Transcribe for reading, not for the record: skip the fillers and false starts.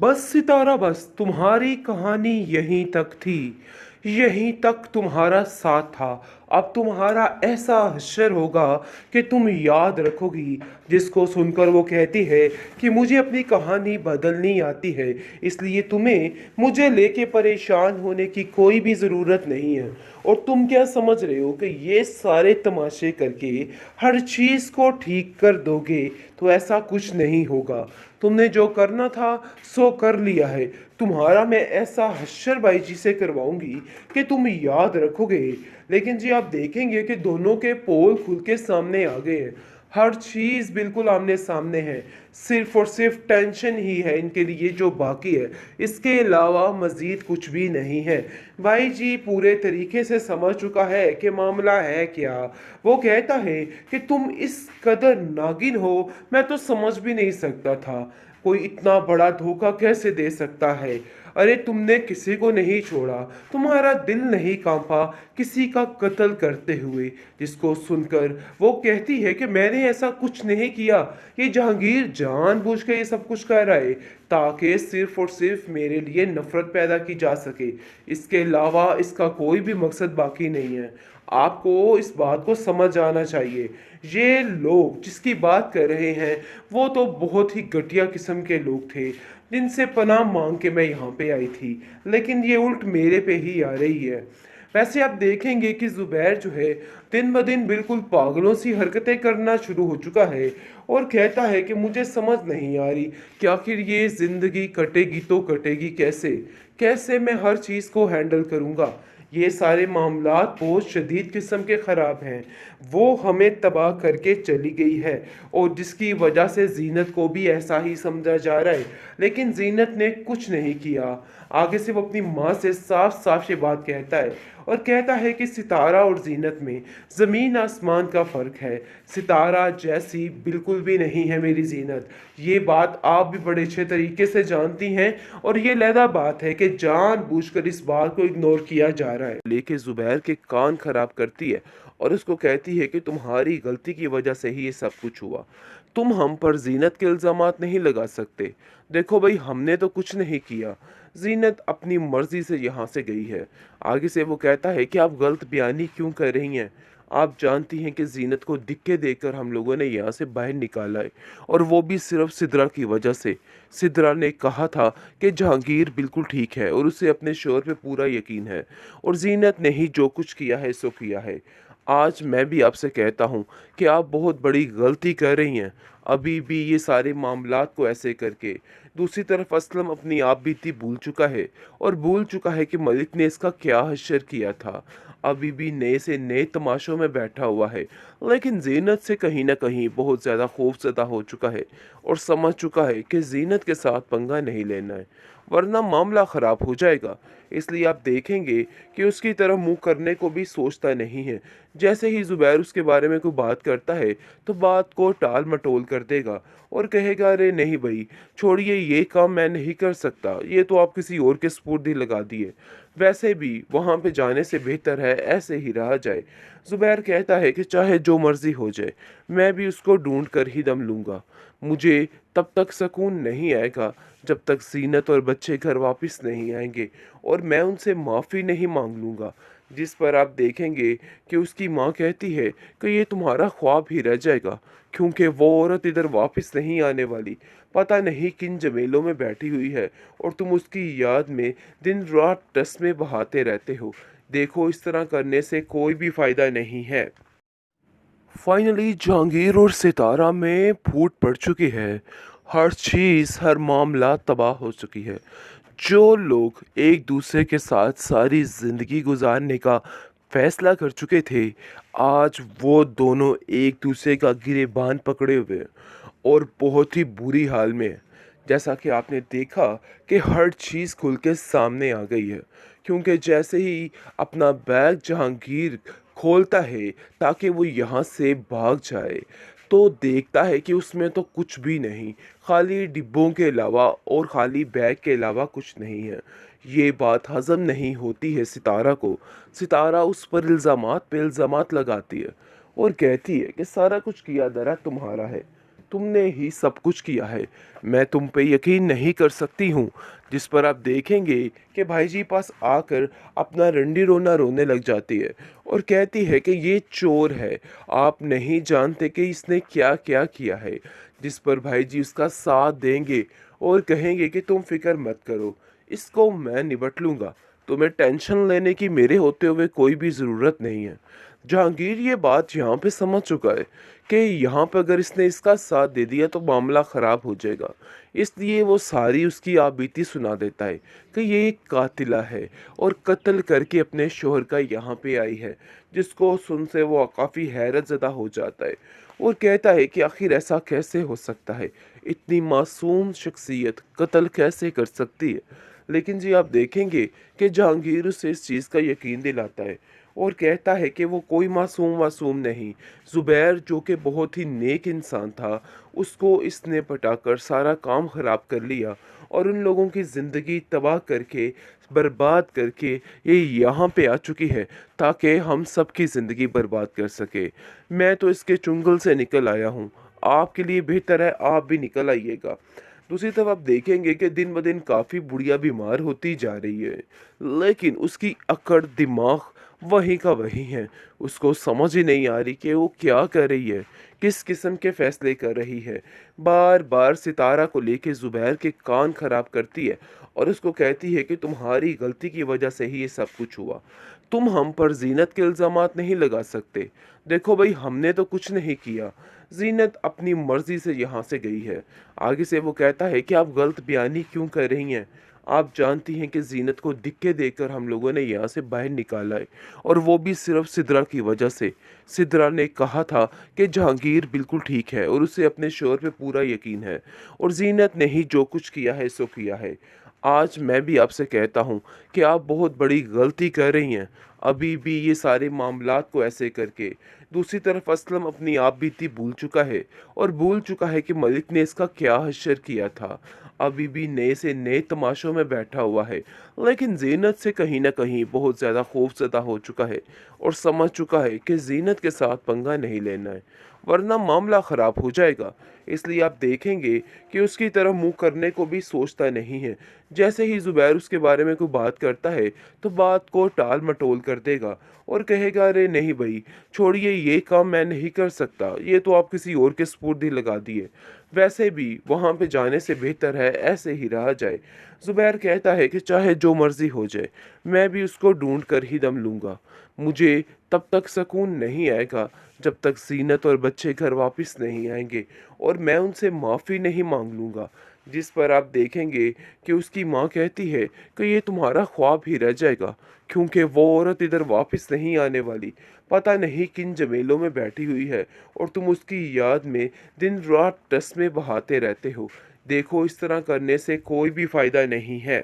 बस सितारा, बस तुम्हारी कहानी यहीं तक थी। यहीं तक तुम्हारा साथ था। अब तुम्हारा ऐसा हश्र होगा कि तुम याद रखोगी। जिसको सुनकर वो कहती है कि मुझे अपनी कहानी बदलनी आती है, इसलिए तुम्हें मुझे लेके परेशान होने की कोई भी ज़रूरत नहीं है। और तुम क्या समझ रहे हो कि ये सारे तमाशे करके हर चीज़ को ठीक कर दोगे? तो ऐसा कुछ नहीं होगा। तुमने जो करना था सो कर लिया है। तुम्हारा मैं ऐसा हश्र बाईजी से करवाऊंगी कि तुम याद रखोगे। लेकिन जी, आप देखेंगे कि दोनों के पोल खुल के सामने आ गए हैं। हर चीज़ बिल्कुल आमने सामने है। सिर्फ और सिर्फ टेंशन ही है इनके लिए जो बाकी है। इसके अलावा मज़ीद कुछ भी नहीं है। भाई जी पूरे तरीके से समझ चुका है कि मामला है क्या। वो कहता है कि तुम इस कदर नागिन हो, मैं तो समझ भी नहीं सकता था। कोई इतना बड़ा धोखा कैसे दे सकता है? अरे तुमने किसी को नहीं छोड़ा, तुम्हारा दिल नहीं कांपा किसी का कत्ल करते हुए। जिसको सुनकर वो कहती है कि मैंने ऐसा कुछ नहीं किया। ये जहांगीर जानबूझ के ये सब कुछ कर रहा है ताकि सिर्फ और सिर्फ मेरे लिए नफरत पैदा की जा सके। इसके अलावा इसका कोई भी मकसद बाकी नहीं है। आपको इस बात को समझ आना चाहिए। ये लोग जिसकी बात कर रहे हैं वो तो बहुत ही घटिया किस्म के लोग थे जिनसे पनाह मांग के मैं यहाँ पे आई थी। लेकिन ये उल्ट मेरे पे ही आ रही है। वैसे आप देखेंगे कि ज़ुबैर जो है दिन ब दिन बिल्कुल पागलों सी हरकतें करना शुरू हो चुका है। और कहता है कि मुझे समझ नहीं आ रही कि आखिर ये ज़िंदगी कटेगी तो कटेगी कैसे। कैसे मैं हर चीज़ को हैंडल करूँगा। ये सारे मामलात बहुत शदीद किस्म के ख़राब हैं। वो हमें तबाह करके चली गई है और जिसकी वजह से जीनत को भी ऐसा ही समझा जा रहा है। लेकिन जीनत ने कुछ नहीं किया। आगे से वो अपनी माँ से साफ साफ ये बात कहता है और कहता है कि सितारा और जीनत में ज़मीन आसमान का फ़र्क है। सितारा जैसी बिल्कुल भी नहीं है मेरी जीनत। ये बात आप भी बड़े अच्छे तरीके से जानती हैं और ये लहदा बात है कि जानबूझकर इस बात को इग्नोर किया जा रहा है। लेके ज़ुबैर के कान खराब करती है और उसको कहती है कि तुम्हारी गलती की वजह से ही ये सब कुछ हुआ। तुम हम पर जीनत के इल्ज़ामात नहीं लगा सकते। देखो भाई, हमने तो कुछ नहीं किया। जीनत अपनी मर्जी से यहाँ से गई है। आगे से वो कहता है कि आप गलत बयानी क्यों कर रही हैं? आप जानती हैं कि जीनत को धिक्के देकर हम लोगों ने यहाँ से बाहर निकाला है, और वो भी सिर्फ सिद्रा की वजह से। सिद्रा ने कहा था कि जहांगीर बिल्कुल ठीक है और उसे अपने शोहर पे पूरा यकीन है, और जीनत ने ही जो कुछ किया है सो किया है। आज मैं भी आपसे कहता हूँ कि आप बहुत बड़ी गलती कर रही हैं अभी भी ये सारे मामलात को ऐसे करके। दूसरी तरफ असलम अपनी आप बीती भूल चुका है और भूल चुका है कि मलिक ने इसका क्या हश्र किया था। अभी भी नए से नए तमाशों में बैठा हुआ है, लेकिन जीनत से कहीं ना कहीं बहुत ज़्यादा खौफजदा हो चुका है और समझ चुका है कि जीनत के साथ पंगा नहीं लेना है, वरना मामला ख़राब हो जाएगा। इसलिए आप देखेंगे कि उसकी तरफ मुंह करने को भी सोचता नहीं है। जैसे ही ज़ुबैर उसके बारे में कोई बात करता है तो बात को टाल मटोल कर देगा और कहेगा अरे नहीं भाई, छोड़िए, ये काम मैं नहीं कर सकता, ये तो आप किसी और के स्पुर्द ही लगा दिए। वैसे भी वहाँ पे जाने से बेहतर है ऐसे ही रहा जाए। ज़ुबैर कहता है कि चाहे जो मर्ज़ी हो जाए, मैं भी उसको ढूंढ कर ही दम लूँगा। मुझे तब तक सुकून नहीं आएगा जब तक ज़ीनत और बच्चे घर वापस नहीं आएंगे और मैं उनसे माफ़ी नहीं मांग लूँगा। जिस पर आप देखेंगे कि उसकी माँ कहती है कि ये तुम्हारा ख्वाब ही रह जाएगा, क्योंकि वो औरत इधर वापस नहीं आने वाली। पता नहीं किन झमेलों में बैठी हुई है और तुम उसकी याद में दिन रात तस्मे बहाते रहते हो। देखो, इस तरह करने से कोई भी फ़ायदा नहीं है। फाइनली जहांगीर और सितारा में फूट पड़ चुकी है। हर चीज़, हर मामला तबाह हो चुकी है। जो लोग एक दूसरे के साथ सारी ज़िंदगी गुजारने का फैसला कर चुके थे, आज वो दोनों एक दूसरे का गिरेबान पकड़े हुए हैं और बहुत ही बुरी हाल में है। जैसा कि आपने देखा कि हर चीज़ खुल के सामने आ गई है, क्योंकि जैसे ही अपना बैग जहांगीर खोलता है ताकि वो यहाँ से भाग जाए, तो देखता है कि उसमें तो कुछ भी नहीं, खाली डिब्बों के अलावा और खाली बैग के अलावा कुछ नहीं है। ये बात हज़म नहीं होती है सितारा को। सितारा उस पर इल्ज़ामात पे इल्ज़ामात लगाती है और कहती है कि सारा कुछ किया धरा तुम्हारा है। तुमने ही सब कुछ किया है, मैं तुम पे यकीन नहीं कर सकती हूँ। जिस पर आप देखेंगे कि भाई जी पास आकर अपना रंडी रोना रोने लग जाती है और कहती है कि ये चोर है, आप नहीं जानते कि इसने क्या क्या किया है। जिस पर भाई जी उसका साथ देंगे और कहेंगे कि तुम फिक्र मत करो, इसको मैं निपट लूँगा, तुम्हें टेंशन लेने की मेरे होते हुए कोई भी ज़रूरत नहीं है। जहांगीर ये बात यहाँ पे समझ चुका है कि यहाँ पे अगर इसने इसका साथ दे दिया तो मामला ख़राब हो जाएगा, इसलिए वो सारी उसकी आपबीती सुना देता है कि ये एक कातिला है और कत्ल करके अपने शोहर का यहाँ पे आई है। जिसको सुन से वो काफ़ी हैरत ज़दा हो जाता है और कहता है कि आखिर ऐसा कैसे हो सकता है, इतनी मासूम शख्सियत कत्ल कैसे कर सकती है। लेकिन जी आप देखेंगे कि जहांगीर उसे इस चीज़ का यकीन दिलाता है और कहता है कि वो कोई मासूम वासूम नहीं, ज़ुबैर जो कि बहुत ही नेक इंसान था, उसको इसने पटाकर सारा काम ख़राब कर लिया और उन लोगों की ज़िंदगी तबाह करके, बर्बाद करके ये यहाँ पे आ चुकी है ताकि हम सब की ज़िंदगी बर्बाद कर सके। मैं तो इसके चुंगल से निकल आया हूँ, आपके लिए बेहतर है आप भी निकल आइएगा। दूसरी तरफ आप देखेंगे कि दिन ब दिन काफ़ी बुढ़िया बीमार होती जा रही है, लेकिन उसकी अकड़ दिमाग वही का वही है। उसको समझ ही नहीं आ रही कि वो क्या कर रही है, किस किस्म के फैसले कर रही है। बार बार सितारा को लेके ज़ुबैर के कान खराब करती है और उसको कहती है कि तुम्हारी गलती की वजह से ही ये सब कुछ हुआ, तुम हम पर जीनत के इल्ज़ामात नहीं लगा सकते। देखो भाई हमने तो कुछ नहीं किया, जीनत अपनी मर्जी से यहाँ से गई है। आगे से वो कहता है कि आप गलत बयानी क्यों कर रही हैं, आप जानती हैं कि जीनत को दिक्के देकर हम लोगों ने यहाँ से बाहर निकाला है और वो भी सिर्फ सिद्रा की वजह से। सिद्रा ने कहा था कि जहांगीर बिल्कुल ठीक है और उसे अपने शोहर पे पूरा यकीन है और जीनत ने ही जो कुछ किया है सो किया है। आज मैं भी आपसे कहता हूँ कि आप बहुत बड़ी गलती कर रही हैं अभी भी ये सारे मामलात को ऐसे करके। दूसरी तरफ असलम अपनी आप बीती भूल चुका है और भूल चुका है कि मलिक ने इसका क्या हश्र किया था। अभी भी नए से नए तमाशों में बैठा हुआ है, लेकिन जीनत से कहीं ना कहीं बहुत ज़्यादा खौफज़दा हो चुका है और समझ चुका है कि जीनत के साथ पंगा नहीं लेना है वरना मामला ख़राब हो जाएगा। इसलिए आप देखेंगे कि उसकी तरफ मुंह करने को भी सोचता नहीं है। जैसे ही ज़ुबैर उसके बारे में कोई बात करता है तो बात को टाल मटोल कर देगा और कहेगा अरे नहीं भाई छोड़िए, ये काम मैं नहीं कर सकता, ये तो आप किसी और के स्पुर्द लगा दिए, वैसे भी वहाँ पे जाने से बेहतर है ऐसे ही रहा जाए। ज़ुबैर कहता है कि चाहे जो मर्ज़ी हो जाए मैं भी उसको ढूंढ कर ही दम लूँगा, मुझे तब तक सुकून नहीं आएगा जब तक ज़ीनत और बच्चे घर वापस नहीं आएंगे और मैं उनसे माफ़ी नहीं मांग लूँगा। जिस पर आप देखेंगे कि उसकी माँ कहती है कि ये तुम्हारा ख्वाब ही रह जाएगा क्योंकि वो औरत इधर वापस नहीं आने वाली, पता नहीं किन जमेलों में बैठी हुई है और तुम उसकी याद में दिन रात तस्मे बहाते रहते हो। देखो इस तरह करने से कोई भी फ़ायदा नहीं है।